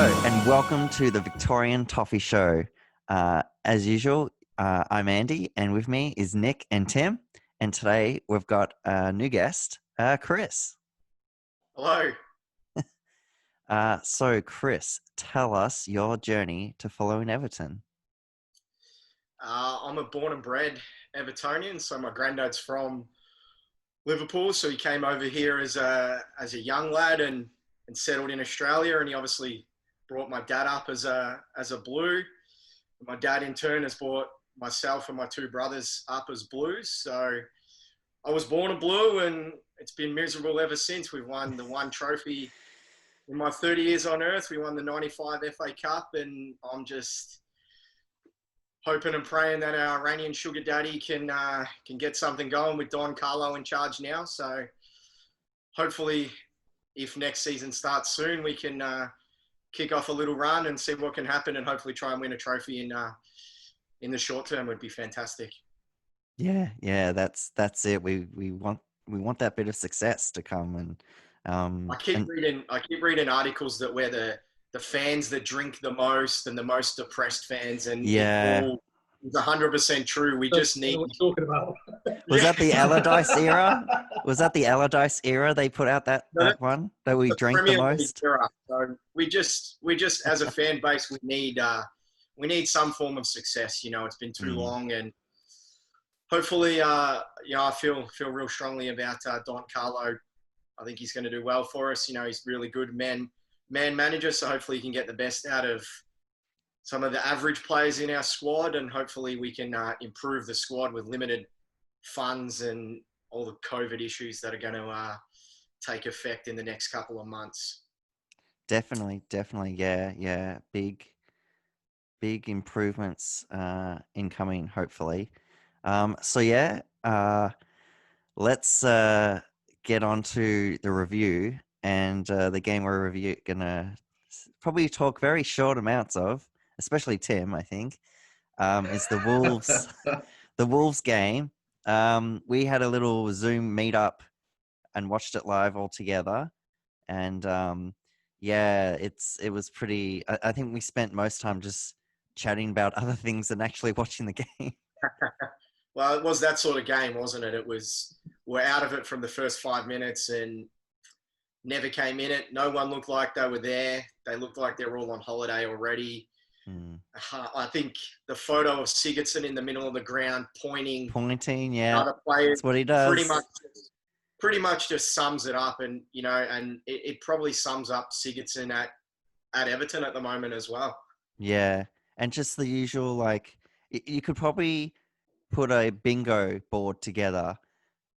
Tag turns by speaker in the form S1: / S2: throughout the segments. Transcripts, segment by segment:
S1: Hello and welcome to the Victorian Toffee Show. As usual, I'm Andy and with me is Nick and Tim. And today we've got a new guest, Chris.
S2: Hello.
S1: So Chris, tell us your journey to following Everton.
S2: I'm a born and bred Evertonian, so my granddad's from Liverpool, so he came over here as a young lad and settled in Australia, and he obviously brought my dad up as a Blue. My dad in turn has brought myself and my two brothers up as Blues. So I was born a Blue, and it's been miserable ever since. We've won the one trophy in my 30 years on Earth. We won the '95 FA Cup, and I'm just hoping and praying that our Iranian sugar daddy can get something going with Don Carlo in charge now. So hopefully, if next season starts soon, we can kick off a little run and see what can happen, and hopefully try and win a trophy in the short term. Would be fantastic.
S1: Yeah, that's it. We want that bit of success to come, and
S2: I keep reading articles that we're the fans that drink the most and the most depressed fans, and
S1: yeah.
S2: it all is 100% true. We just need.
S3: What you're talking about.
S1: Was that the Allardyce era? Was that the Allardyce era they put out that one that we drank the
S2: Premier League
S1: most?
S2: era. So we just as a fan base, we need some form of success. You know, it's been too long, and hopefully, I feel real strongly about Don Carlo. I think he's going to do well for us. You know, he's really good man manager, so hopefully he can get the best out of some of the average players in our squad, and hopefully we can improve the squad with limited funds and all the COVID issues that are going to take effect in the next couple of months.
S1: Definitely, yeah. Big improvements incoming, hopefully. Let's get on to the review, and the game we're gonna probably talk very short amounts of, especially Tim, I think, is the Wolves. The Wolves game. We had a little Zoom meetup and watched it live all together, and it was pretty. I think we spent most time just chatting about other things than actually watching the game.
S2: Well, it was that sort of game, wasn't it? We're out of it from the first 5 minutes and never came in it. No one looked like they were there. They looked like they were all on holiday already. I think the photo of Sigurdsson in the middle of the ground pointing,
S1: yeah,
S2: other players,
S1: that's what he does.
S2: Pretty much just sums it up, and it probably sums up Sigurdsson at Everton at the moment as well.
S1: Yeah, and just the usual, like, you could probably put a bingo board together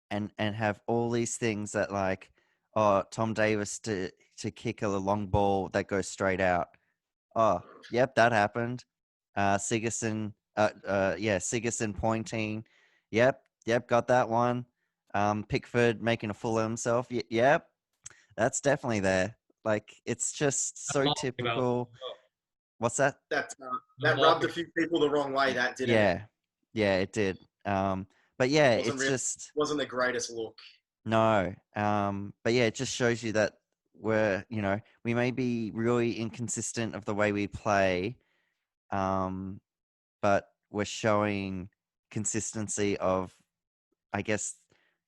S1: and have all these things that, like, Tom Davis to kick a long ball that goes straight out. Oh, yep, that happened. Sigurdsson, Sigurdsson pointing. Yep, got that one. Pickford making a fool of himself. Yep, that's definitely there. Like, it's just so typical. What's that?
S2: That rubbed a few people the wrong way. That didn't it?
S1: Yeah, it did. But yeah, it
S2: wasn't the greatest look.
S1: No. But yeah, it just shows you that we may be really inconsistent of the way we play, but we're showing consistency of, I guess,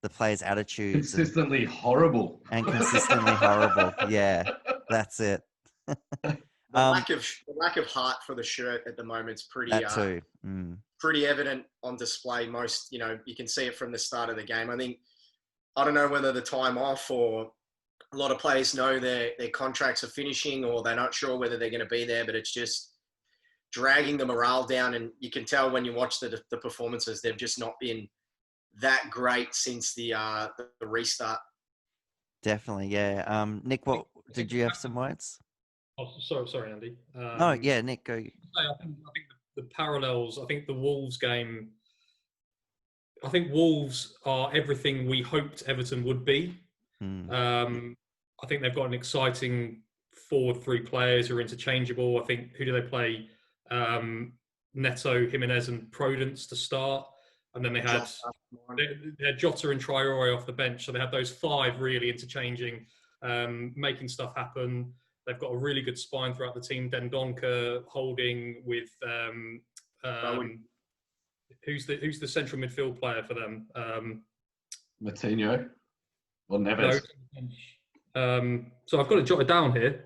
S1: the players' attitudes.
S3: Consistently horrible.
S1: And consistently horrible. Yeah, that's it.
S2: The lack of heart for the shirt at the moment is pretty evident on display. You can see it from the start of the game. I don't know whether the time off or a lot of players know their contracts are finishing, or they're not sure whether they're going to be there, but it's just dragging the morale down. And you can tell when you watch the performances, they've just not been that great since the restart.
S1: Definitely, yeah. Nick, what did you have some words?
S3: Oh, sorry, Andy.
S1: Nick, go.
S3: I think the parallels. I think the Wolves game. I think Wolves are everything we hoped Everton would be. I think they've got an exciting forward three players who are interchangeable. I think, who do they play? Neto, Jimenez, and Prudence to start, and then they had Jota and Traore off the bench. So they had those five really interchanging, making stuff happen. They've got a really good spine throughout the team. Dendonka holding with who's the central midfield player for them?
S4: Martinho or Neves?
S3: No. So I've got it jotted down here.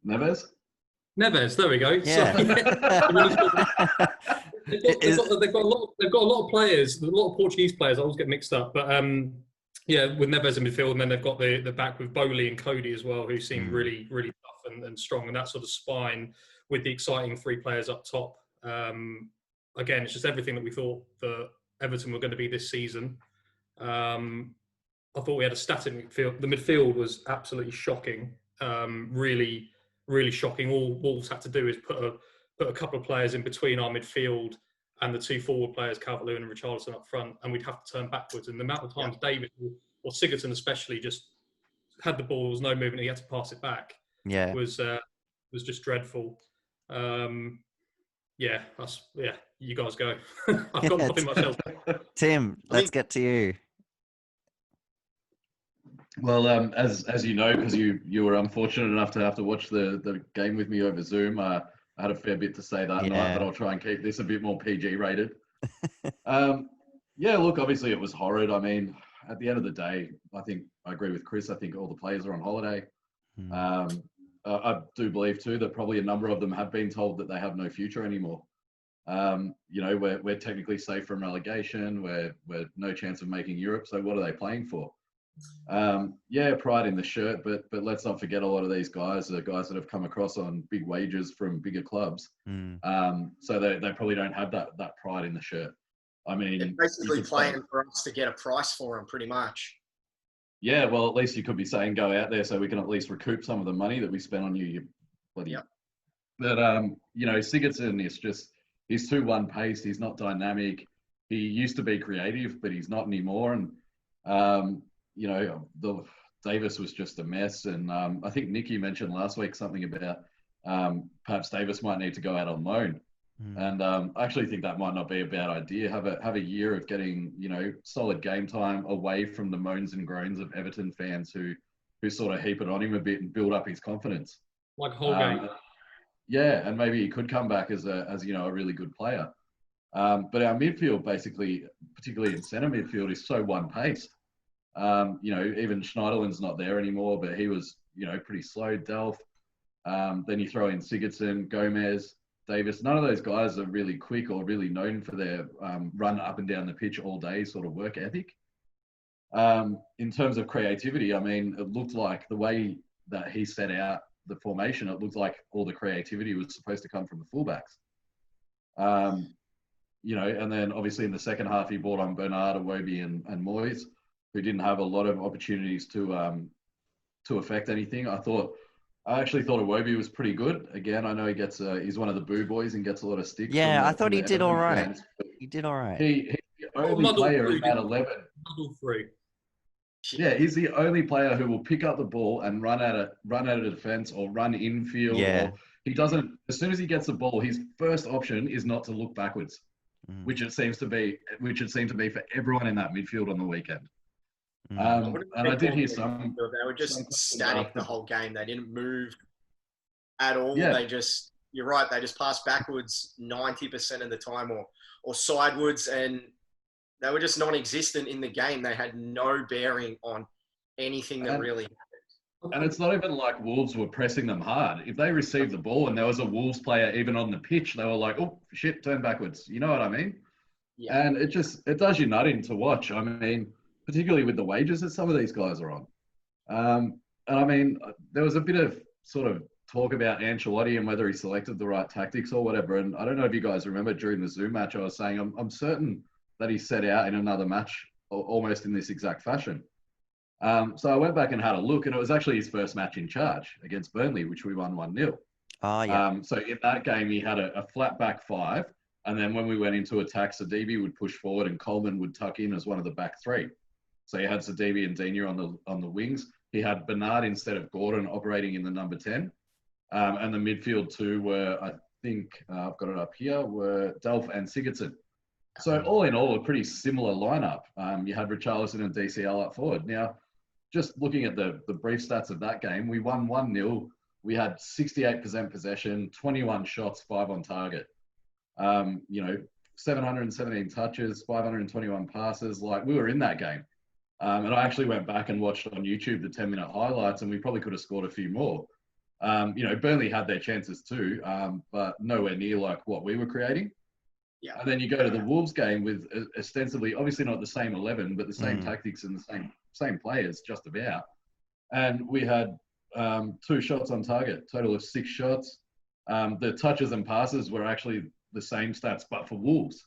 S4: Neves?
S3: Neves, there we go.
S1: Yeah.
S3: They've got a lot of players, a lot of Portuguese players. I always get mixed up, but yeah, with Neves in midfield, and then they've got the back with Bowley and Cody as well, who seem really, really tough and strong, and that sort of spine with the exciting 3 players up top. Again, it's just everything that we thought that Everton were going to be this season. I thought we had a static midfield. The midfield was absolutely shocking. Really, really shocking. All Wolves had to do is put a couple of players in between our midfield and the 2 forward players, Calvert-Lewin and Richarlison up front, and we'd have to turn backwards. And the amount of times David or Sigurdsson especially just had the ball, there was no movement, he had to pass it back.
S1: Yeah,
S3: was just dreadful. You guys go. I've got nothing much else.
S1: Tim, let's get to you.
S4: Well, as you know, because you were unfortunate enough to have to watch the game with me over Zoom, I had a fair bit to say that night, but I'll try and keep this a bit more PG rated. Look, obviously it was horrid. I mean, at the end of the day, I think I agree with Chris. I think all the players are on holiday. I do believe too that probably a number of them have been told that they have no future anymore. We're technically safe from relegation. We're no chance of making Europe. So what are they playing for? Pride in the shirt, but let's not forget a lot of these guys are guys that have come across on big wages from bigger clubs. So they probably don't have that pride in the shirt. I mean,
S2: they're basically playing for us to get a price for them, pretty much.
S4: Yeah, well, at least you could be saying go out there so we can at least recoup some of the money that we spent on you. You bloody up. But Sigurdsson is just he's too one-paced. He's not dynamic. He used to be creative, but he's not anymore. And the Davis was just a mess. And I think Nicky mentioned last week something about perhaps Davis might need to go out on loan. And I actually think that might not be a bad idea. Have a year of getting solid game time away from the moans and groans of Everton fans who sort of heap it on him a bit and build up his confidence.
S3: Like whole game.
S4: Yeah, and maybe he could come back as a really good player. But our midfield, basically, particularly in centre midfield, is so one-paced. Even Schneiderlin's not there anymore, but he was, pretty slow. Delph. Then you throw in Sigurdsson, Gomez, Davis. None of those guys are really quick or really known for their run up and down the pitch all day sort of work ethic. In terms of creativity, I mean, it looked like the way that he set out the formation, it looked like all the creativity was supposed to come from the fullbacks. And then obviously in the second half, he brought on Bernard, Iwobi, and Moyes, who didn't have a lot of opportunities to affect anything. I actually thought Iwobi was pretty good. Again, I know he's one of the boo boys and gets a lot of sticks.
S1: Yeah, I thought he did all right. He did all right.
S4: He's the only player in that 11. Yeah, he's the only player who will pick up the ball and run at a defense or run infield.
S1: Yeah.
S4: Or he doesn't. As soon as he gets the ball, his first option is not to look backwards, which it seemed to be for everyone in that midfield on the weekend. And I did hear some.
S2: They were just static the whole game. They didn't move at all.
S4: Yeah.
S2: You're right. They just passed backwards 90% of the time, or sidewards, and they were just non-existent in the game. They had no bearing on anything that really happened.
S4: And it's not even like Wolves were pressing them hard. If they received the ball and there was a Wolves player even on the pitch, they were like, "Oh shit, turn backwards." You know what I mean? Yeah. And it does you nutting to watch. I mean, particularly with the wages that some of these guys are on. And I mean, there was a bit of sort of talk about Ancelotti and whether he selected the right tactics or whatever. And I don't know if you guys remember during the Zoom match, I was saying I'm certain that he set out in another match almost in this exact fashion. So I went back and had a look, and it was actually his first match in charge against Burnley, which we won 1-0.
S1: Oh, yeah.
S4: So in that game, he had a flat back 5. And then when we went into attack, Sidibe would push forward and Coleman would tuck in as one of the back 3. So he had Sidibe and Digne on the wings. He had Bernard instead of Gordon operating in the number 10. And the midfield 2 were, I think, I've got it up here, were Delph and Sigurdsson. So all in all, a pretty similar lineup. You had Richarlison and DCL up forward. Now, just looking at the brief stats of that game, we won 1-0. We had 68% possession, 21 shots, 5 on target. 717 touches, 521 passes. Like, we were in that game. And I actually went back and watched on YouTube the 10-minute highlights, and we probably could have scored a few more. Burnley had their chances too, but nowhere near like what we were creating.
S2: Yeah.
S4: And then you go to the Wolves game with ostensibly, obviously not the same 11, but the same tactics and the same players just about. And we had 2 shots on target, total of 6 shots. The touches and passes were actually the same stats, but for Wolves.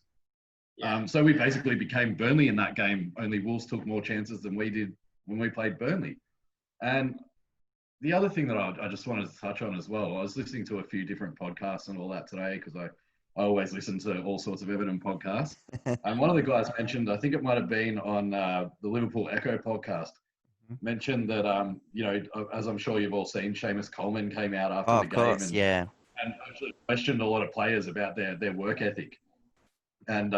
S4: Yeah. So we basically became Burnley in that game, only Wolves took more chances than we did when we played Burnley. And the other thing that I just wanted to touch on as well, I was listening to a few different podcasts and all that today, because I always listen to all sorts of Everton podcasts. And one of the guys mentioned, I think it might have been on the Liverpool Echo podcast, mentioned that, as I'm sure you've all seen, Seamus Coleman came out after the game and actually questioned a lot of players about their work ethic. And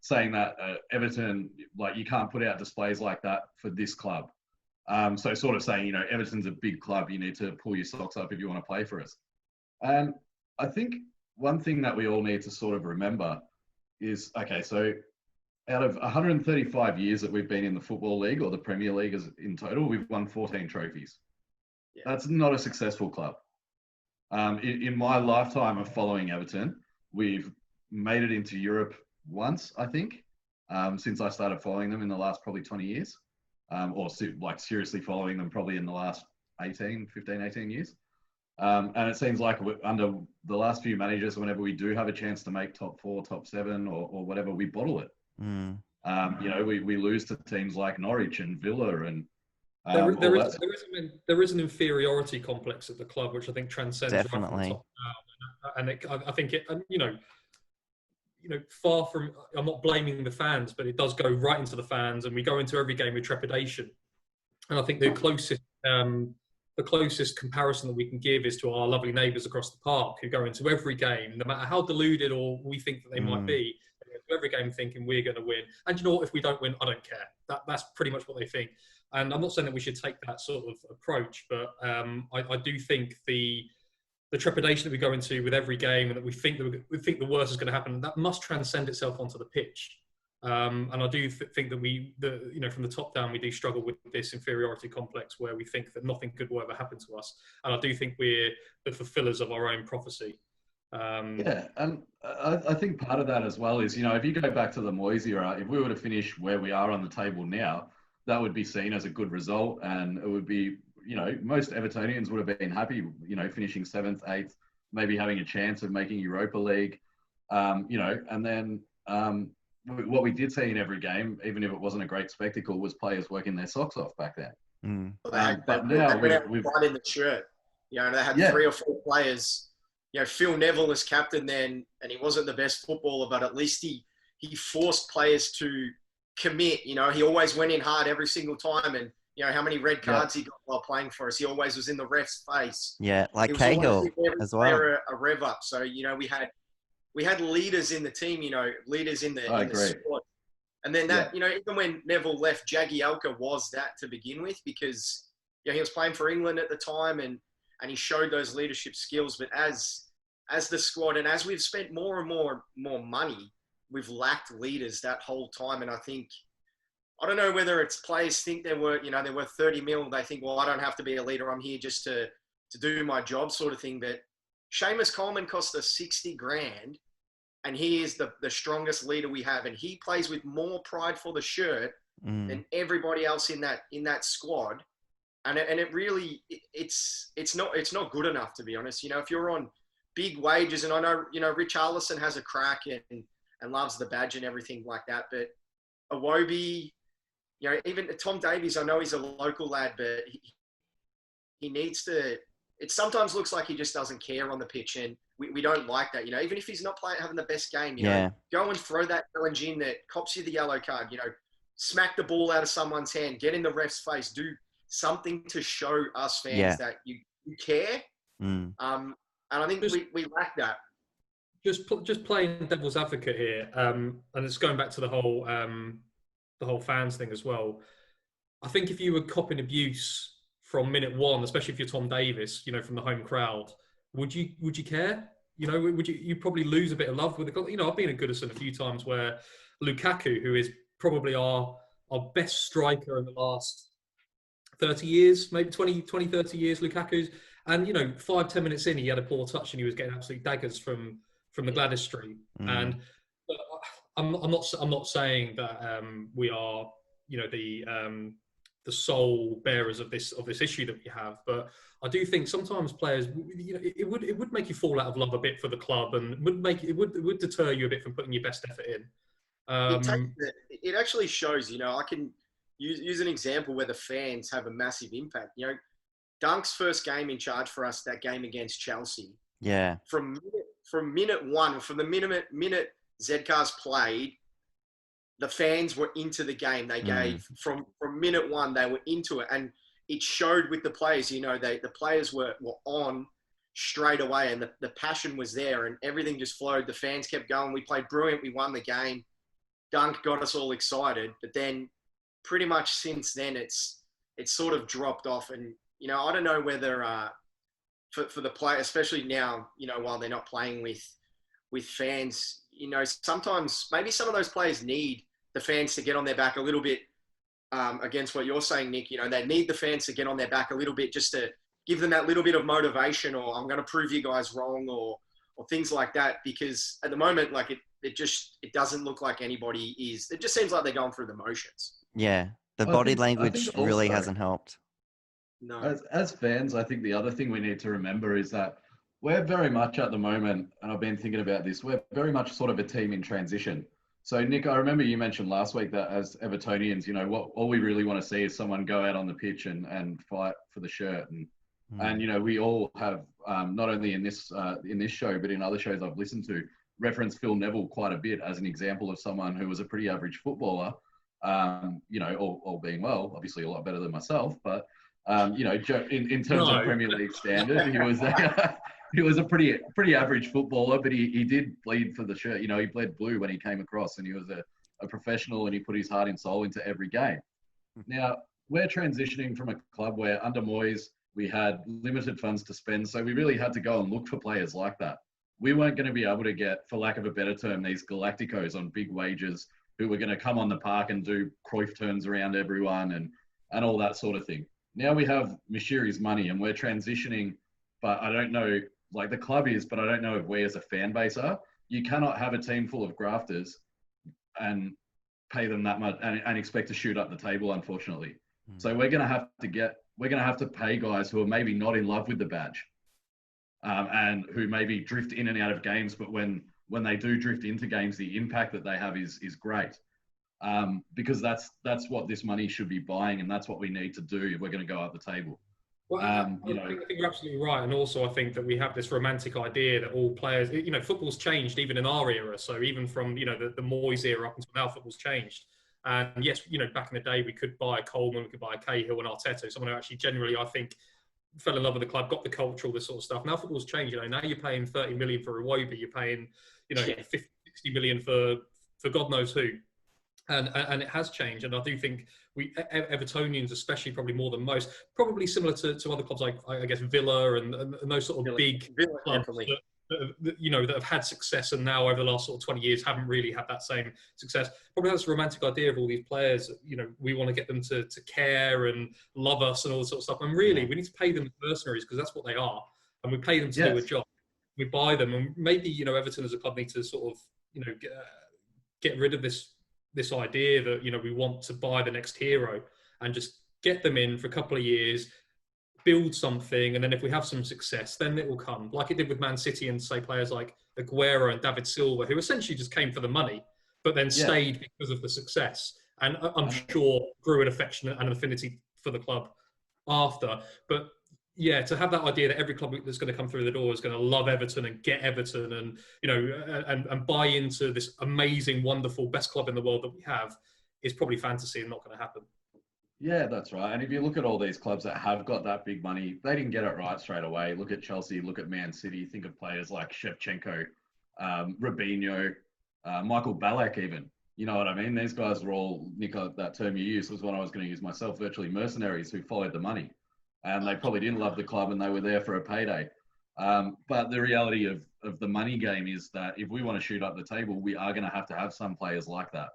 S4: saying that Everton, like, you can't put out displays like that for this club. So sort of saying, Everton's a big club. You need to pull your socks up if you want to play for us. And I think one thing that we all need to sort of remember is, okay, so out of 135 years that we've been in the Football League or the Premier League in total, we've won 14 trophies. Yeah. That's not a successful club. In my lifetime of following Everton, we've made it into Europe once, I think, since I started following them in the last probably 20 years, seriously following them probably in the last 15, 18 years. And it seems like under the last few managers, whenever we do have a chance to make top 4, top 7 or whatever, we bottle it. We lose to teams like Norwich and Villa and
S3: there is an inferiority complex at the club, which I think transcends right from the top down. And I think far from, I'm not blaming the fans, but it does go right into the fans, and we go into every game with trepidation. And I think the closest comparison that we can give is to our lovely neighbours across the park, who go into every game, no matter how deluded or we think that they might be, they go into every game thinking we're going to win. And you know what? If we don't win, I don't care. That's pretty much what they think. And I'm not saying that we should take that sort of approach, but I do think the trepidation that we go into with every game, and that we think the worst is going to happen, that must transcend itself onto the pitch. And I do think that from the top down, we do struggle with this inferiority complex where we think that nothing good will ever happen to us. And I do think we're the fulfillers of our own prophecy.
S4: And I think part of that as well is, if you go back to the Moyes era, if we were to finish where we are on the table now, that would be seen as a good result, and it would be, most Evertonians would have been happy, finishing 7th, 8th, maybe having a chance of making Europa League, and then what we did see in every game, even if it wasn't a great spectacle, was players working their socks off back then.
S2: But now we've right in the shirt. They had 3 or 4 players. Phil Neville as captain then, and he wasn't the best footballer, but at least he forced players to commit. He always went in hard every single time, and how many red cards he got while playing for us. He always was in the ref's face.
S1: Yeah, like Cahill as well.
S2: A rev up. So we had leaders in the team. Leaders in the squad. And then that, even when Neville left, Jagielka was that to begin with, because he was playing for England at the time, and he showed those leadership skills. But as the squad, and as we've spent more and more money, we've lacked leaders that whole time. And I don't know whether it's players think they're worth 30 mil. They think, well, I don't have to be a leader. I'm here just to do my job, sort of thing. But Seamus Coleman cost us 60 grand, and he is the strongest leader we have. And he plays with more pride for the shirt than everybody else in that squad. And it really, it's not good enough, to be honest. If you're on big wages, and I know, Richarlison has a crack and loves the badge and everything like that, but Iwobi, even Tom Davies, I know he's a local lad, but he needs to. It sometimes looks like he just doesn't care on the pitch, and we don't like that. Even if he's not having the best game, go and throw that challenge in that cops you the yellow card. Smack the ball out of someone's hand, get in the ref's face, do something to show us fans that you care. And I think we lack that.
S3: Just playing devil's advocate here, and it's going back to the whole fans thing as well. I think if you were copping abuse from minute one, especially if you're Tom Davis, from the home crowd, would you care? Would you probably lose a bit of love with the club? I've been at Goodison a few times where Lukaku, who is probably our best striker in the last 30 years, maybe 20, 30 years, Lukaku's, and 5-10 minutes in, he had a poor touch and he was getting absolute daggers from the Gladys Street. And I'm not saying that we are the sole bearers of this issue that we have, but I do think sometimes players, it would make you fall out of love a bit for the club, and it would deter you a bit from putting your best effort in.
S2: It actually shows. I can use an example where the fans have a massive impact. Dunk's first game in charge for us, that game against Chelsea.
S1: Yeah.
S2: From minute one, from the minute Zcars played, the fans were into the game. They gave from minute one, they were into it, and it showed with the players. The players were on straight away, and the passion was there, and everything just flowed. The fans kept going. We played brilliant. We won the game. Dunk got us all excited, but then pretty much since then, it's sort of dropped off. And I don't know whether for the play, especially now, while they're not playing with fans, sometimes maybe some of those players need the fans to get on their back a little bit. Against what you're saying, Nick, they need the fans to get on their back a little bit, just to give them that little bit of motivation, or I'm going to prove you guys wrong, or things like that. Because at the moment, like it doesn't look like anybody is. It just seems like they're going through the motions.
S1: Yeah, the body language really hasn't helped.
S2: No.
S4: As fans, I think the other thing we need to remember is that we're very much at the moment, and I've been thinking about this, we're very much sort of a team in transition. So, Nick, I remember you mentioned last week that as Evertonians, all we really want to see is someone go out on the pitch and fight for the shirt. And we all have, not only in this show, but in other shows I've listened to, reference Phil Neville quite a bit as an example of someone who was a pretty average footballer, all being well, obviously a lot better than myself, but, in terms of Premier League standard, he was a pretty average footballer, but he did bleed for the shirt. He bled blue when he came across, and he was a professional, and he put his heart and soul into every game. Now, we're transitioning from a club where under Moyes, we had limited funds to spend, so we really had to go and look for players like that. We weren't going to be able to get, for lack of a better term, these Galacticos on big wages who were going to come on the park and do Cruyff turns around everyone and all that sort of thing. Now we have Mashiri's money, and we're transitioning, but I don't know, like the club is, but I don't know if we as a fan base are. You cannot have a team full of grafters and pay them that much and expect to shoot up the table, unfortunately. So we're going to have to pay guys who are maybe not in love with the badge, and who maybe drift in and out of games, but when they do drift into games, the impact that they have is great. Because that's what this money should be buying, and that's what we need to do if we're going to go up the table.
S3: Well, I think you're absolutely right, and also I think that we have this romantic idea that all players, football's changed even in our era. So even from the Moyes era up until now, football's changed. And yes, back in the day we could buy Coleman, we could buy Cahill and Arteta, someone who actually generally I think fell in love with the club, got the culture, all this sort of stuff. Now football's changed. Now you're paying 30 million for Iwobi, you're paying 50, 60 million for God knows who. And it has changed, and I do think we Evertonians, especially, probably more than most, probably similar to other clubs like I guess Villa and those sort of big clubs that have had success, and now over the last sort of 20 years haven't really had that same success. Probably has a romantic idea of all these players. We want to get them to care and love us and all this sort of stuff. And really, we need to pay them as mercenaries, because that's what they are, and we pay them to do a job. We buy them, and maybe Everton as a club need to sort of get rid of this idea that we want to buy the next hero and just get them in for a couple of years, build something, and then if we have some success, then it will come, like it did with Man City and say players like Aguero and David Silva, who essentially just came for the money but then stayed because of the success, and I'm sure grew an affection and an affinity for the club after. But to have that idea that every club that's going to come through the door is going to love Everton and get Everton and, and buy into this amazing, wonderful, best club in the world that we have is probably fantasy and not going to happen.
S4: Yeah, that's right. And if you look at all these clubs that have got that big money, they didn't get it right straight away. Look at Chelsea, look at Man City, think of players like Shevchenko, Robinho, Michael Ballack even. You know what I mean? These guys were all, Nico, that term you used was one I was going to use myself, virtually mercenaries who followed the money. And they probably didn't love the club and they were there for a payday. But the reality of the money game is that if we want to shoot up the table, we are going to have some players like that.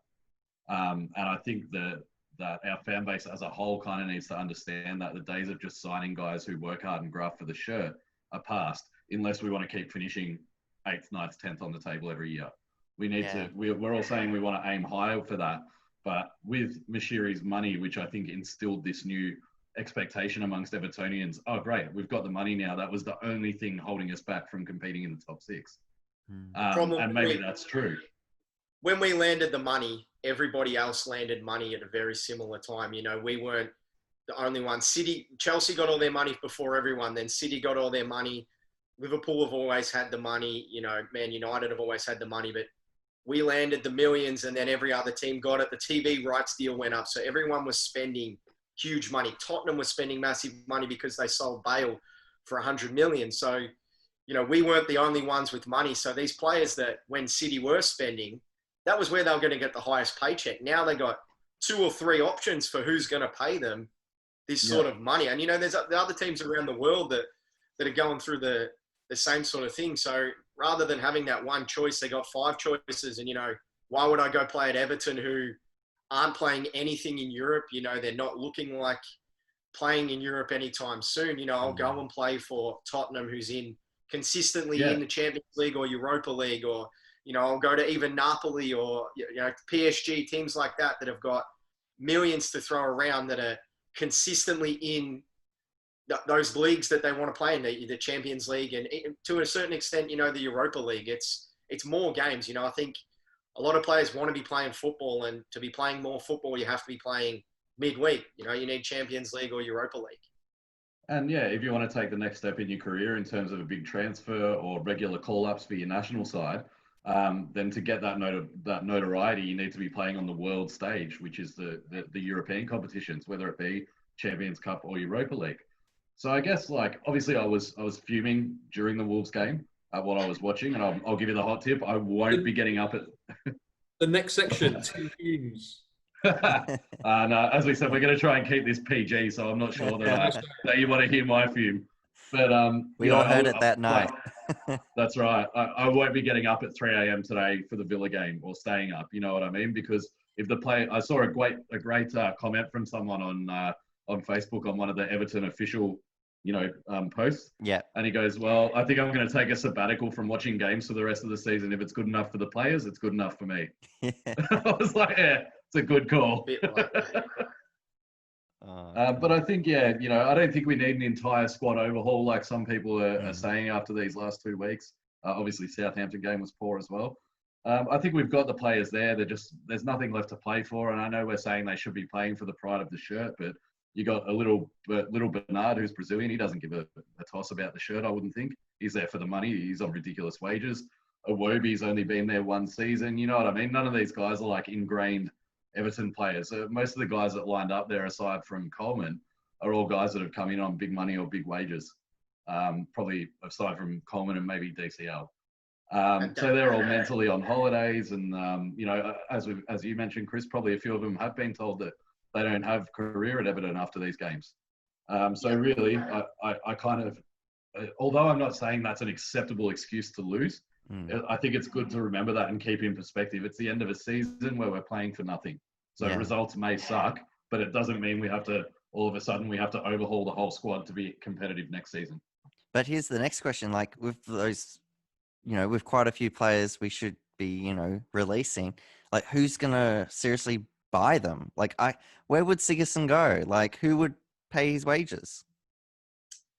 S4: And I think that our fan base as a whole kind of needs to understand that the days of just signing guys who work hard and graft for the shirt are past, unless we want to keep finishing 8th, 9th, 10th on the table every year. We need to, we're all saying we want to aim higher for that. But with Mashiri's money, which I think instilled this new expectation amongst Evertonians, oh, great, we've got the money now. That was the only thing holding us back from competing in the top 6. And maybe that's true.
S2: When we landed the money, everybody else landed money at a very similar time. You know, we weren't the only one. Chelsea got all their money before everyone. Then City got all their money. Liverpool have always had the money. You know, Man United have always had the money. But we landed the millions and then every other team got it. The TV rights deal went up. So everyone was spending huge money. Tottenham was spending massive money because they sold Bale for 100 million. So, you know, we weren't the only ones with money. So these players that when City were spending, that was where they were going to get the highest paycheck. Now they got 2 or 3 options for who's going to pay them this sort of money. And, you know, there's the other teams around the world that are going through the same sort of thing. So rather than having that one choice, they got 5 choices. And, you know, why would I go play at Everton who aren't playing anything in Europe? You know, they're not looking like playing in Europe anytime soon. You know, I'll go and play for Tottenham, who's consistently in the Champions League or Europa League, or, you know, I'll go to even Napoli or, you know, PSG, teams like that have got millions to throw around that are consistently in those leagues that they want to play in, the Champions League and to a certain extent, you know, the Europa League. It's more games. You know, I think a lot of players want to be playing football, and to be playing more football, you have to be playing midweek. You know, you need Champions League or Europa League.
S4: And yeah, if you want to take the next step in your career in terms of a big transfer or regular call-ups for your national side, then to get that notoriety, you need to be playing on the world stage, which is the European competitions, whether it be Champions Cup or Europa League. So I guess, like, obviously I was fuming during the Wolves game at what I was watching, and I'll give you the hot tip. I won't be getting up at
S3: the next section. 2 fumes.
S4: No, as we said, we're going to try and keep this PG, so I'm not sure that you want to hear my fume. But
S1: we all heard it that night.
S4: That's right. I won't be getting up at 3 a.m. today for the Villa game or staying up. You know what I mean? Because if the play, I saw a great comment from someone on Facebook on one of the Everton official, posts.
S1: Yeah.
S4: And he goes, "Well, I think I'm going to take a sabbatical from watching games for the rest of the season. If it's good enough for the players, it's good enough for me." Yeah. I was like, yeah, it's a good call. But I think, I don't think we need an entire squad overhaul like some people are saying after these last 2 weeks. Obviously, Southampton game was poor as well. I think we've got the players there. There's nothing left to play for. And I know we're saying they should be playing for the pride of the shirt, but you got a little Bernard who's Brazilian. He doesn't give a toss about the shirt, I wouldn't think. He's there for the money. He's on ridiculous wages. Iwobi's only been there 1 season. You know what I mean? None of these guys are like ingrained Everton players. Most of the guys that lined up there, aside from Coleman, are all guys that have come in on big money or big wages. Probably aside from Coleman and maybe DCL. So they're all mentally on holidays, and as you mentioned, Chris, probably a few of them have been told that they don't have career at Everton after these games. So really, I kind of, although I'm not saying that's an acceptable excuse to lose, I think it's good to remember that and keep in perspective. It's the end of a season where we're playing for nothing. So results may suck, but it doesn't mean we have to, all of a sudden, we have to overhaul the whole squad to be competitive next season.
S1: But here's the next question. Like, with those, with quite a few players we should be, releasing, like, who's going to seriously buy them? Like, where would Sigurdsson go? Like, who would pay his wages?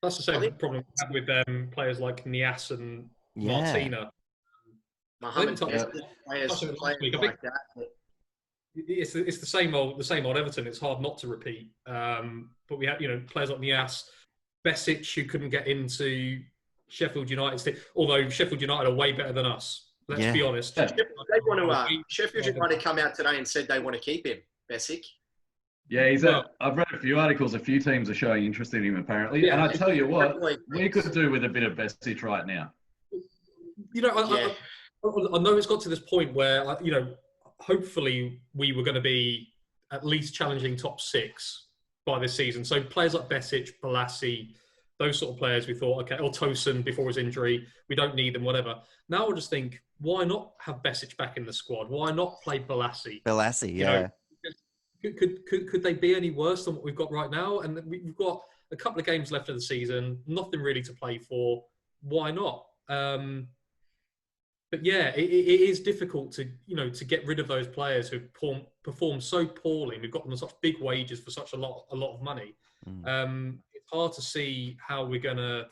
S3: That's the same problem we have with players like Nias and Martina.
S2: Mohamed players like that.
S3: It's the same old Everton. It's hard not to repeat. But we have players like Nias, Besic, who couldn't get into Sheffield United's team. Although Sheffield United are way better than us. Let's be honest.
S2: Yeah. They want to. Sheffield United come out today and said they want to keep him, Besic.
S4: Yeah, I've read a few articles. A few teams are showing interest in him, apparently. And I tell you what, we could do with a bit of Besic right now.
S3: I know it's got to this point where, hopefully we were going to be at least challenging top 6 by this season. So players like Besic, Balassi, those sort of players, we thought, okay, or Tosin before his injury, we don't need them, whatever. Now we'll just think, why not have Besic back in the squad? Why not play Balassi?
S1: Balassi,
S3: yeah. Could they be any worse than what we've got right now? And we've got a couple of games left of the season, nothing really to play for. Why not? But yeah, it is difficult to get rid of those players who performed so poorly. We've got them on such big wages for such a lot of money. It's hard to see how we're gonna,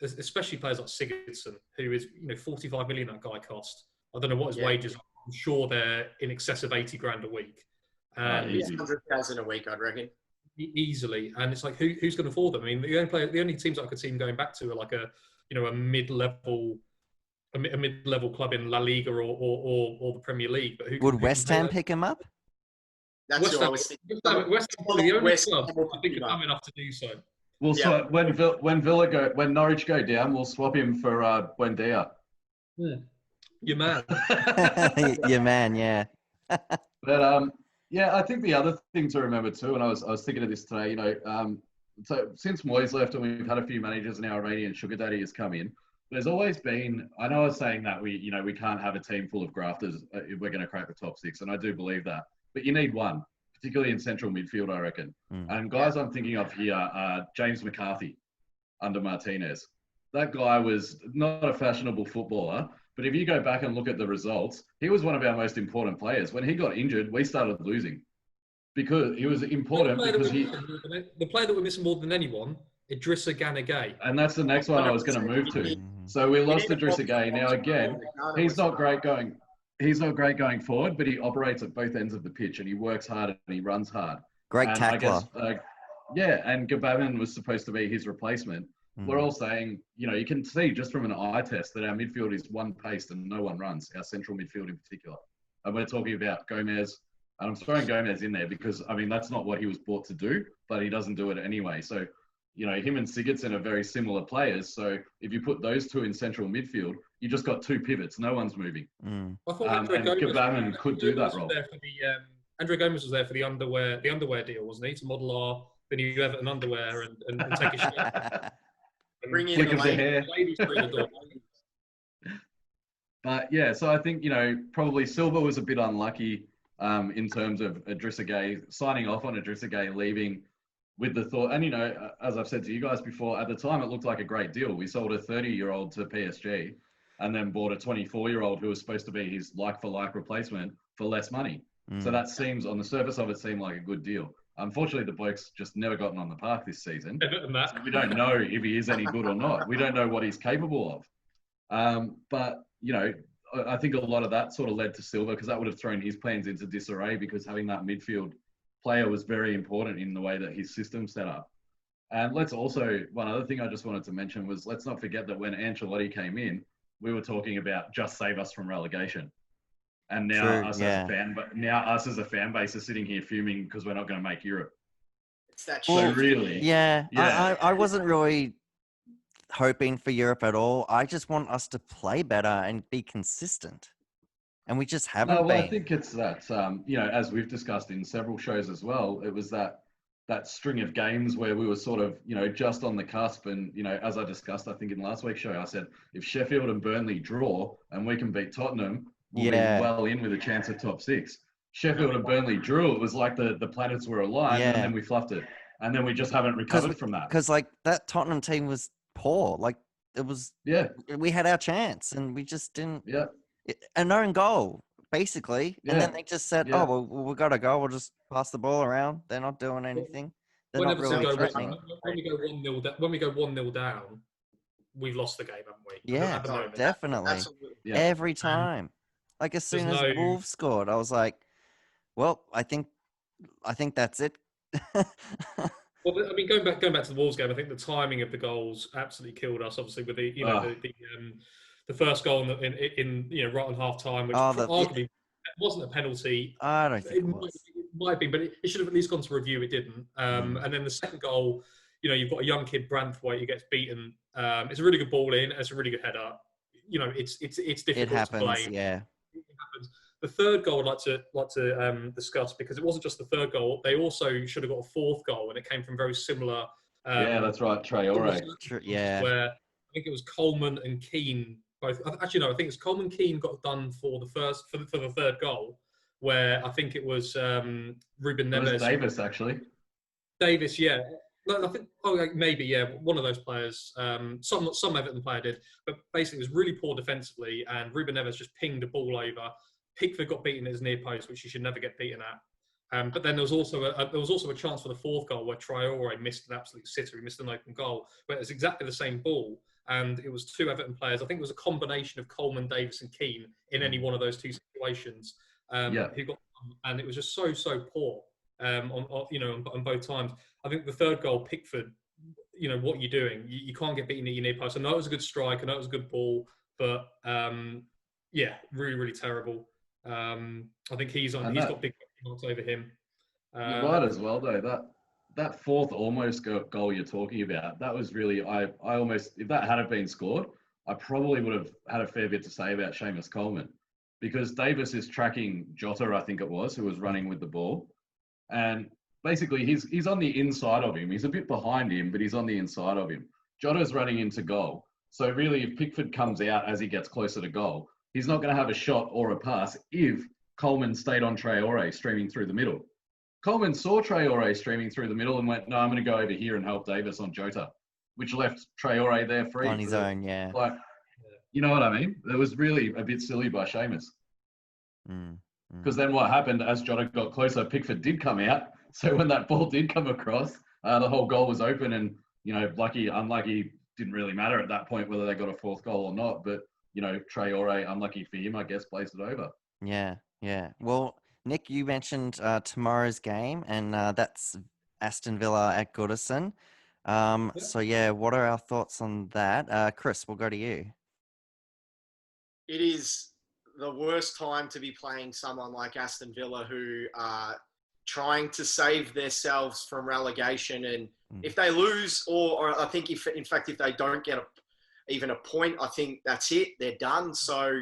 S3: especially players like Sigurdsson, who is 45 million that guy cost. I don't know what his wages are. I'm sure they're in excess of 80 grand a week.
S2: 100,000 a week, I'd reckon.
S3: Easily, and it's like who's going to afford them? I mean, the only teams that I could see him going back to are like a mid-level club in La Liga or the Premier League. But
S1: would West Ham pick him up?
S2: That's what I was thinking.
S3: West Ham are the only club I think are dumb enough to do so.
S4: We'll swap, when Norwich go down, we'll swap him for Buendia.
S3: Your man.
S1: Your man, yeah.
S4: But yeah, I think the other thing to remember too, and I was thinking of this today, so since Moyes left and we've had a few managers now, Iranian Sugar Daddy has come in, there's always been, I know I was saying that we can't have a team full of grafters if we're going to crack the top 6, and I do believe that, but you need one, particularly in central midfield, I reckon. And guys I'm thinking of here are James McCarthy under Martinez. That guy was not a fashionable footballer, but if you go back and look at the results, he was one of our most important players. When he got injured, we started losing because he was important.
S3: The player that we're missing more than anyone, Idrissa Gana Gueye.
S4: And that's the next one I was going to move to. So we lost Idrissa Gueye. Now again, he's not great going forward, but he operates at both ends of the pitch and he works hard and he runs hard.
S1: Great tackler.
S4: And Gabaman was supposed to be his replacement. We're all saying, you can see just from an eye test that our midfield is one-paced and no one runs, our central midfield in particular. And we're talking about Gomez, and I'm throwing Gomez in there because, I mean, that's not what he was brought to do, but he doesn't do it anyway. So, him and Sigurdsson are very similar players. So if you put those two in central midfield, you just got two pivots. No one's moving.
S3: I thought
S4: and Gabaman could do that role.
S3: Andre Gomez was there for the underwear deal, wasn't he? To model the new Everton underwear and take a shot.
S2: Bring in the
S4: hair. But yeah, so I think, probably Silva was a bit unlucky in terms of Idrissa Gueye, signing off on Idrissa Gueye, leaving with the thought, and as I've said to you guys before, at the time it looked like a great deal. We sold a 30-year-old to PSG and then bought a 24-year-old who was supposed to be his like-for-like replacement for less money. So that seems, on the surface of it, seemed like a good deal. Unfortunately, the bloke's just never gotten on the park this season. So we don't know if he is any good or not. We don't know what he's capable of. But, I think a lot of that sort of led to Silva because that would have thrown his plans into disarray because having that midfield player was very important in the way that his system's set up. And one other thing I just wanted to mention was let's not forget that when Ancelotti came in, we were talking about just save us from relegation. And now us as a fan base are sitting here fuming because we're not going to make Europe.
S2: It's that
S4: so
S2: shit.
S4: really,
S1: I wasn't really hoping for Europe at all. I just want us to play better and be consistent, and we just haven't been.
S4: I think it's that as we've discussed in several shows as well, it was that string of games where we were sort of just on the cusp, and as I discussed, I think in last week's show, I said if Sheffield and Burnley draw and we can beat Tottenham, we'll be well in with a chance of top 6. Sheffield and Burnley drew. It was like the planets were aligned, and then we fluffed it. And then we just haven't recovered from that.
S1: Because, that Tottenham team was poor. It was... We had our chance, and we just didn't... An own goal, basically. And then they just said, oh, well, we've got to go. We'll just pass the ball around. They're not doing anything. They're not really threatening.
S3: When we go 1-0 down, we've lost the game, haven't we?
S1: Yeah, definitely. Every time. As soon as Wolves scored, I was like, well, I think that's it.
S3: Well, I mean, going back to the Wolves game, I think the timing of the goals absolutely killed us. Obviously, with the first goal in right on half time, which arguably wasn't a penalty.
S1: I don't think it was.
S3: It might have been, but it should have at least gone to review. It didn't. And then the second goal, you've got a young kid, Branthwaite, who gets beaten. It's a really good ball in. It's a really good header. It's difficult
S1: to blame.
S3: It happens. The third goal I'd like to discuss, because it wasn't just the third goal. They also should have got a fourth goal, and it came from very similar.
S4: Yeah, that's right, Traore.
S1: Yeah.
S3: Where I think it was Coleman and Keane both. Actually, no, I think it's Coleman Keane got done for the third goal, where I think it was Ruben
S4: It was
S3: Neves.
S4: Davis, actually.
S3: Davis, yeah. No, I think maybe, yeah, one of those players. Some Everton player did, but basically it was really poor defensively, and Ruben Neves just pinged the ball over. Pickford got beaten at his near post, which he should never get beaten at. But then there was also a chance for the fourth goal where Traore missed an absolute sitter. He missed an open goal, where it was exactly the same ball, and it was two Everton players. I think it was a combination of Coleman, Davis, and Keane in any one of those two situations. Who got, and it was just so poor on both times. I think the third goal, Pickford, what you're doing, you can't get beaten at your near post. I know it was a good strike, I know it was a good ball, but yeah, really, really terrible. I think he's got big marks over him.
S4: You're right as well, though. That fourth almost goal you're talking about, that was really, I almost, if that had been scored, I probably would have had a fair bit to say about Seamus Coleman, because Davis is tracking Jota, I think it was, who was running with the ball. And basically, he's on the inside of him. He's a bit behind him, but he's on the inside of him. Jota's running into goal. So really, if Pickford comes out as he gets closer to goal, he's not going to have a shot or a pass if Coleman stayed on Traore streaming through the middle. Coleman saw Traore streaming through the middle and went, no, I'm going to go over here and help Davis on Jota, which left Traore there free.
S1: On his own, yeah.
S4: Like, you know what I mean? It was really a bit silly by Seamus. Because then what happened, as Jota got closer, Pickford did come out. So when that ball did come across, the whole goal was open, and, lucky, unlucky, didn't really matter at that point whether they got a fourth goal or not. But, Traore, unlucky for him, I guess, placed it over.
S1: Yeah. Well, Nick, you mentioned tomorrow's game, and that's Aston Villa at Goodison. So, yeah, what are our thoughts on that? Chris, we'll go to you.
S2: It is the worst time to be playing someone like Aston Villa, who are trying to save themselves from relegation. And if they lose, or I think if they don't get even a point, I think that's it. They're done. So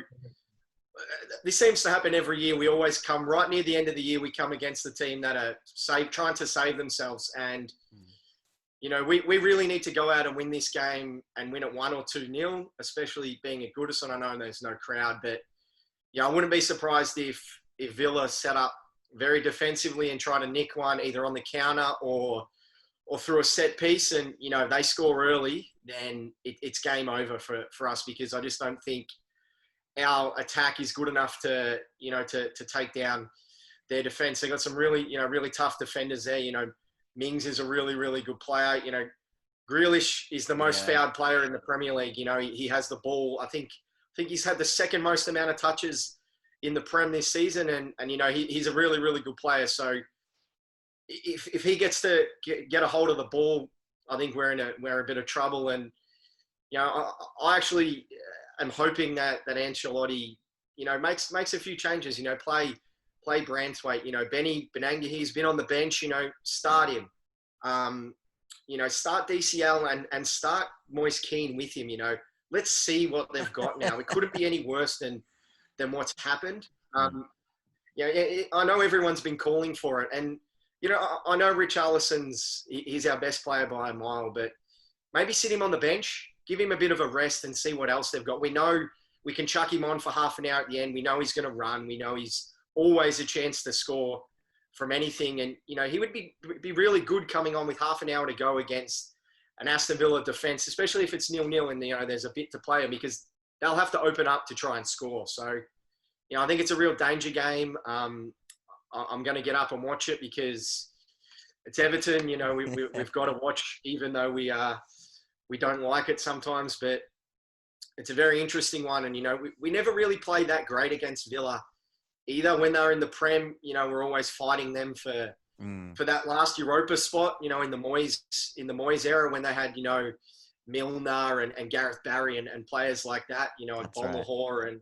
S2: this seems to happen every year. We always come right near the end of the year. We come against the team that are trying to save themselves. And, we really need to go out and win this game and win it 1 or 2-0, especially being at Goodison. I know there's no crowd, but I wouldn't be surprised if Villa set up very defensively and try to nick one either on the counter or through a set piece. And, if they score early, then it's game over for us, because I just don't think our attack is good enough to take down their defence. They got some really tough defenders there. Mings is a really, really good player. Grealish is the most fouled player in the Premier League. He has the ball. I think he's had the second most amount of touches in the Prem this season. And he's a really, really good player. So if he gets to get a hold of the ball, I think we're in a bit of trouble. And, I actually am hoping that Ancelotti, makes a few changes, play Branthwaite, Benny Benanga, he's been on the bench, start him. Start DCL and start Moise Keane with him, Let's see what they've got now. It couldn't be any worse than what's happened. I know everyone's been calling for it. And, I know Richarlison's, he's our best player by a mile, but maybe sit him on the bench, give him a bit of a rest and see what else they've got. We know we can chuck him on for half an hour at the end. We know he's going to run. We know he's always a chance to score from anything. And, he would be really good coming on with half an hour to go against an Aston Villa defence, especially if it's 0-0 and, there's a bit to play, because they'll have to open up to try and score. So, I think it's a real danger game. I'm going to get up and watch it because it's Everton. We've got to watch, even though we don't like it sometimes, but it's a very interesting one. And, we never really played that great against Villa either. When they're in the Prem, we're always fighting them for that last Europa spot, in the Moyes era, when they had, Milner and Gareth Barry and players like that, and Bollahor and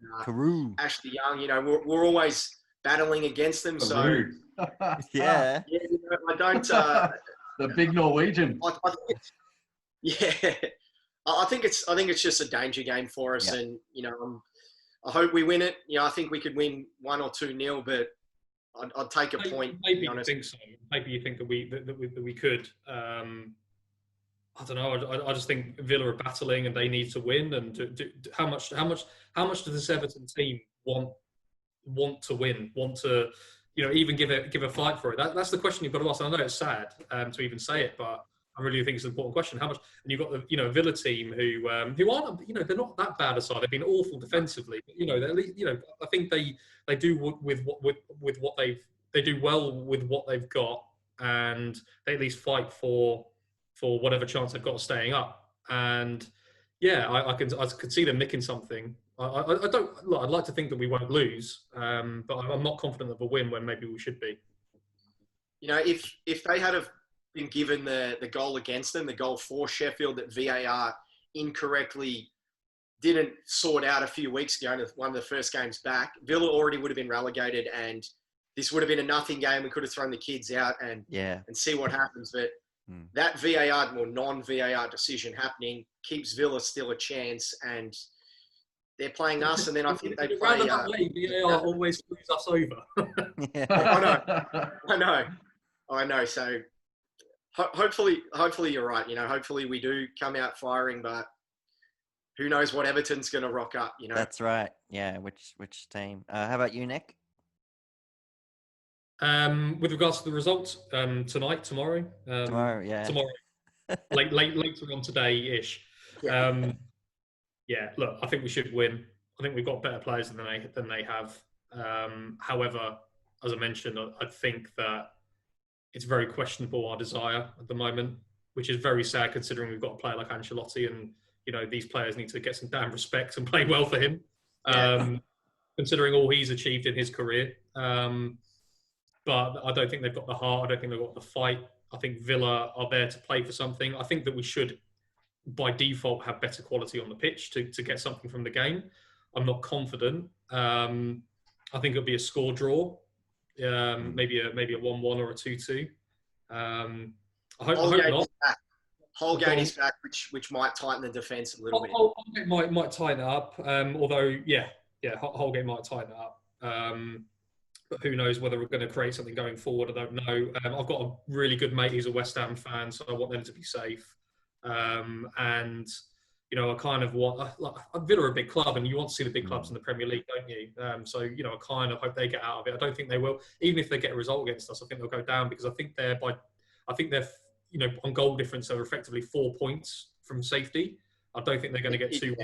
S2: Ashley Young, we're always battling against them. So
S1: yeah,
S2: I don't.
S4: The big Norwegian.
S2: I think it's just a danger game for us, and I hope we win it. I think we could win 1 or 2-0, but I'd take a point.
S3: Maybe you think so. Maybe you think that we could. I don't know. I just think Villa are battling and they need to win. And how much does this Everton team want to win? Want to, even give a fight for it? That's the question you've got to ask. I know it's sad to even say it, but I really think it's an important question. How much? And you've got the Villa team who aren't, they're not that bad aside. They've been awful defensively, but I think they do with what they do well with what they've got, and they at least fight for whatever chance they've got of staying up. And yeah, I could see them nicking something. I don't. Look, I'd like to think that we won't lose, but I'm not confident of a win when maybe we should be.
S2: If they had been given the goal against them, the goal for Sheffield that VAR incorrectly didn't sort out a few weeks ago, in one of the first games back, Villa already would have been relegated, and this would have been a nothing game. We could have thrown the kids out and see what happens. But that VAR or non-VAR decision happening keeps Villa still a chance, and they're playing us, and then I think they play.
S3: VAR always screws us over.
S2: I know. So hopefully you're right. Hopefully we do come out firing, but who knows what Everton's going to rock up?
S1: That's right. Yeah. Which team? How about you, Nick?
S3: With regards to the results, tomorrow, later on today-ish. Look, I think we should win. I think we've got better players than they have. However, as I mentioned, I think that it's very questionable, our desire at the moment, which is very sad considering we've got a player like Ancelotti, and these players need to get some damn respect and play well for him, considering all he's achieved in his career. But I don't think they've got the heart. I don't think they've got the fight. I think Villa are there to play for something. I think that we should, by default, have better quality on the pitch to get something from the game. I'm not confident. I think it'll be a score draw, maybe a 1-1 or a 2-2. I hope not.
S2: Holgate is back, which might tighten the defence a little bit.
S3: Holgate might tighten it up. Although, Holgate might tighten it up. But who knows whether we're going to create something going forward? I don't know. I've got a really good mate who's a West Ham fan, so I want them to be safe. And I kind of want Villa are a big club, and you want to see the big clubs in the Premier League, don't you? So I kind of hope they get out of it. I don't think they will. Even if they get a result against us, I think they'll go down, because I think they're on goal difference, they're effectively 4 points from safety. I don't think they're going to get 2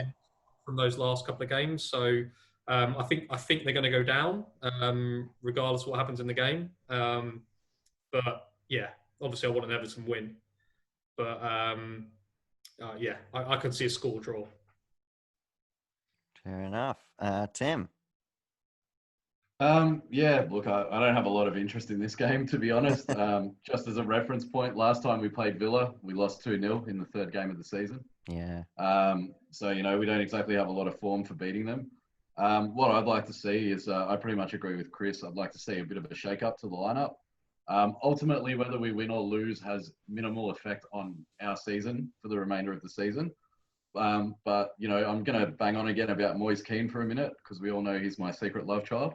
S3: from those last couple of games. So I think they're going to go down, regardless of what happens in the game. But yeah, obviously I want an Everton win. But I could see a score draw.
S1: Fair enough. Tim?
S4: Look, I don't have a lot of interest in this game, to be honest. Just as a reference point, last time we played Villa, we lost 2-0 in the third game of the season.
S1: Yeah.
S4: So, we don't exactly have a lot of form for beating them. What I'd like to see is, I pretty much agree with Chris, I'd like to see a bit of a shake-up to the lineup. Ultimately, whether we win or lose has minimal effect on our season for the remainder of the season. But, I'm going to bang on again about Moise Keane for a minute, because we all know he's my secret love child.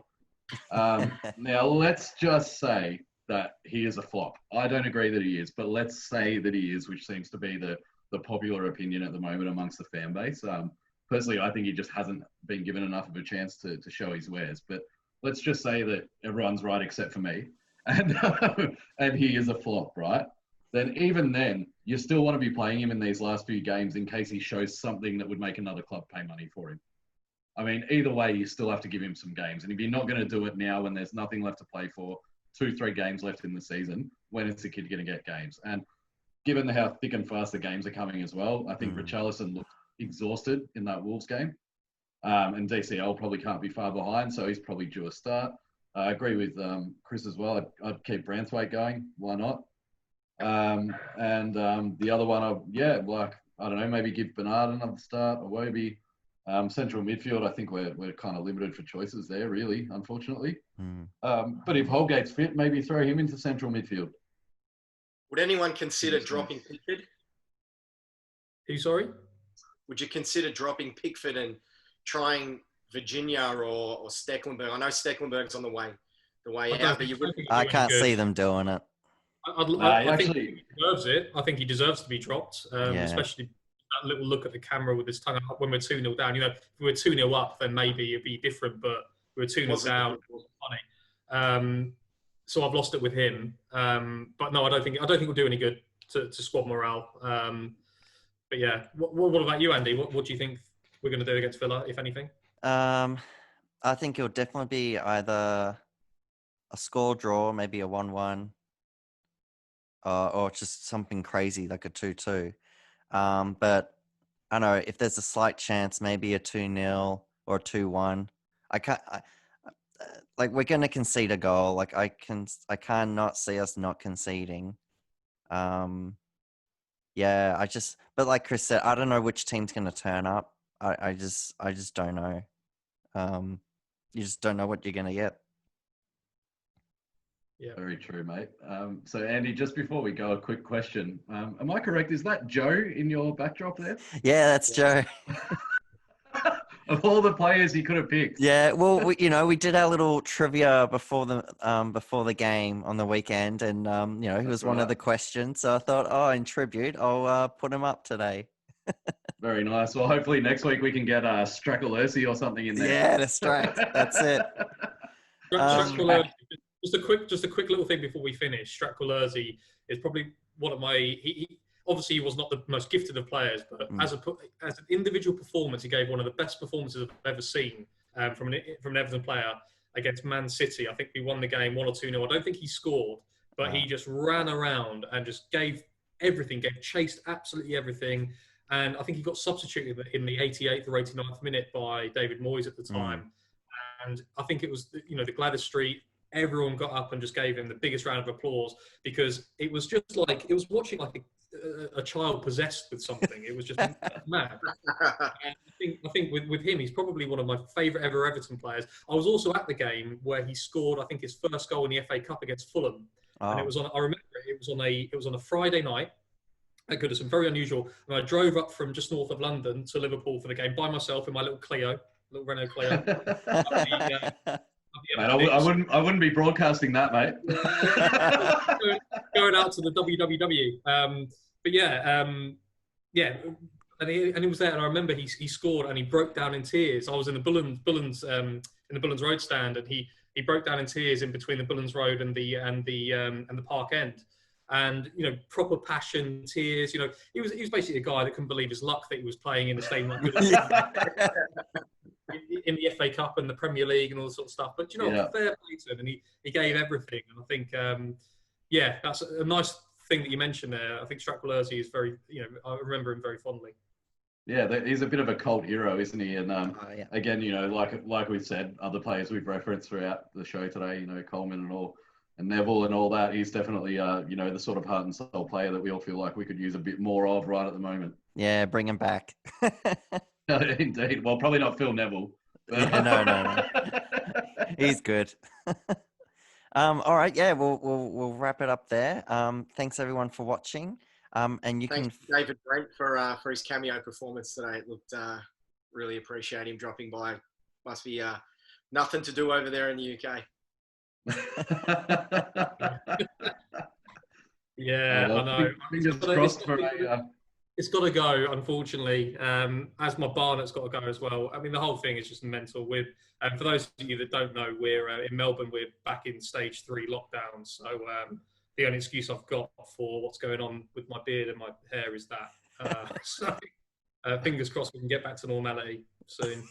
S4: Now, let's just say that he is a flop. I don't agree that he is, but let's say that he is, which seems to be the popular opinion at the moment amongst the fan base. Personally, I think he just hasn't been given enough of a chance to show his wares. But let's just say that everyone's right except for me, and he is a flop, right? Then even then, you still want to be playing him in these last few games in case he shows something that would make another club pay money for him. I mean, either way, you still have to give him some games. And if you're not going to do it now when there's nothing left to play for, 2-3 games left in the season, when is the kid going to get games? And given how thick and fast the games are coming as well, I think Richarlison looked exhausted in that Wolves game. And DCL probably can't be far behind, so he's probably due a start. I agree with Chris as well. I'd keep Branthwaite going. Why not? And the other one, I don't know, maybe give Bernard another start, or Wobie. Central midfield, I think we're kind of limited for choices there, really, unfortunately. But if Holgate's fit, maybe throw him into central midfield.
S2: Would anyone consider dropping Pickford?
S3: Who, sorry?
S2: Would you consider dropping Pickford and trying Virginia or Stecklenburg. I know Stecklenburg's on the way
S3: I
S2: out, but you would.
S1: I can't see them doing it.
S3: I think he deserves it. I think he deserves to be dropped,
S1: Yeah.
S3: especially that little look at the camera with his tongue up when we're 2-0 down. You know, if we were 2-0 up, then maybe it'd be different, but we were 2-0 down. It wasn't funny. So I've lost it with him. But no, I don't think it'll do any good to squad morale. But yeah, what about you, Andy? What do you think we're going to do against Villa, if anything?
S1: I think it'll definitely be either a score draw, maybe a 1-1, or just something crazy like a 2-2. But I don't know if there's a slight chance, maybe a 2-0 or a 2-1. Like we're going to concede a goal. Like I cannot see us not conceding. Yeah, but like Chris said, I don't know which team's going to turn up. I just don't know. You just don't know what you're going to get.
S4: Yeah, very true, mate. So Andy, just before we go, a quick question. Am I correct? Is that Joe in your backdrop there?
S1: Yeah, that's Joe.
S4: Of all the players he could have picked.
S1: Yeah, well, we did our little trivia before the game on the weekend, and he was one of the questions. So I thought, in tribute, I'll put him up today.
S4: Very nice. Well, hopefully next week we can get Stracolursi or something in there.
S1: Yeah, that's right. That's it.
S3: Just a quick little thing before we finish. Stratcolursi is probably one of my. Obviously, he was not the most gifted of players, but as an individual performance, he gave one of the best performances I've ever seen from an Everton player against Man City. I think we won the game 1 or 2-0. I don't think he scored, but he just ran around and just gave everything, chased absolutely everything. And I think he got substituted in the 88th or 89th minute by David Moyes at the time. And I think it was, the Gladys Street. Everyone got up and just gave him the biggest round of applause because it was just like, it was watching like a child possessed with something. It was just mad. And I think with him, he's probably one of my favourite ever Everton players. I was also at the game where he scored, I think, his first goal in the FA Cup against Fulham. And it was I remember it was on a Friday night. At Goodison, very unusual. And I drove up from just north of London to Liverpool for the game by myself in my little little Renault Clio.
S4: Mate, I wouldn't be broadcasting that, mate.
S3: Going out to the WWW. But yeah, and he was there, and I remember he scored, and he broke down in tears. I was in the Bullens in the Bullens Road stand, and he broke down in tears in between the Bullens Road and the Park End. And proper passion, tears. He was basically a guy that couldn't believe his luck that he was playing in the stadium like in the FA Cup and the Premier League and all this sort of stuff. But fair play to him, and he gave everything. And I think that's a nice thing that you mentioned there. I think Stratcolursi is very, I remember him very fondly.
S4: Yeah, he's a bit of a cult hero, isn't he? And again, like we've said, other players we've referenced throughout the show today, Coleman and all. And Neville and all that, he's definitely, the sort of heart and soul player that we all feel like we could use a bit more of right at the moment.
S1: Yeah, bring him back.
S4: Indeed. Well, probably not Phil Neville.
S1: Yeah, no. He's good. All right, yeah, we'll wrap it up there. Thanks everyone for watching. And
S2: thanks to David Brent for his cameo performance today. It looked really appreciate him dropping by. Must be nothing to do over there in the UK.
S3: Yeah, I know.
S4: Fingers crossed for
S3: it's got to go, unfortunately. As my Barnett's got to go as well. I mean, the whole thing is just mental. For those of you that don't know, we're in Melbourne. We're back in stage 3 lockdown. So the only excuse I've got for what's going on with my beard and my hair is that. So fingers crossed we can get back to normality soon.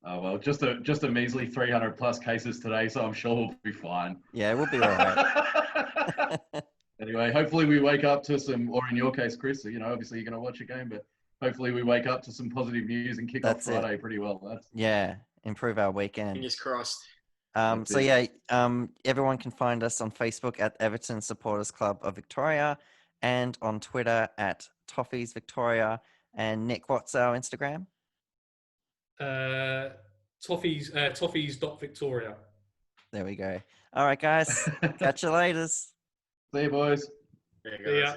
S4: Oh, well, just a measly 300 plus cases today, so I'm sure we'll be fine.
S1: Yeah, we'll be all right.
S4: Anyway, hopefully we wake up to some, or in your case, Chris, obviously you're going to watch a game, but hopefully we wake up to some positive news and kick off Friday pretty well.
S1: Yeah, improve our weekend.
S2: Fingers crossed.
S1: Everyone can find us on Facebook at Everton Supporters Club of Victoria and on Twitter at Toffees Victoria. And Nick, what's our Instagram?
S3: Toffees.Victoria.
S1: There we go. All right, guys. Catch you later.
S4: See you, boys.
S2: There you go.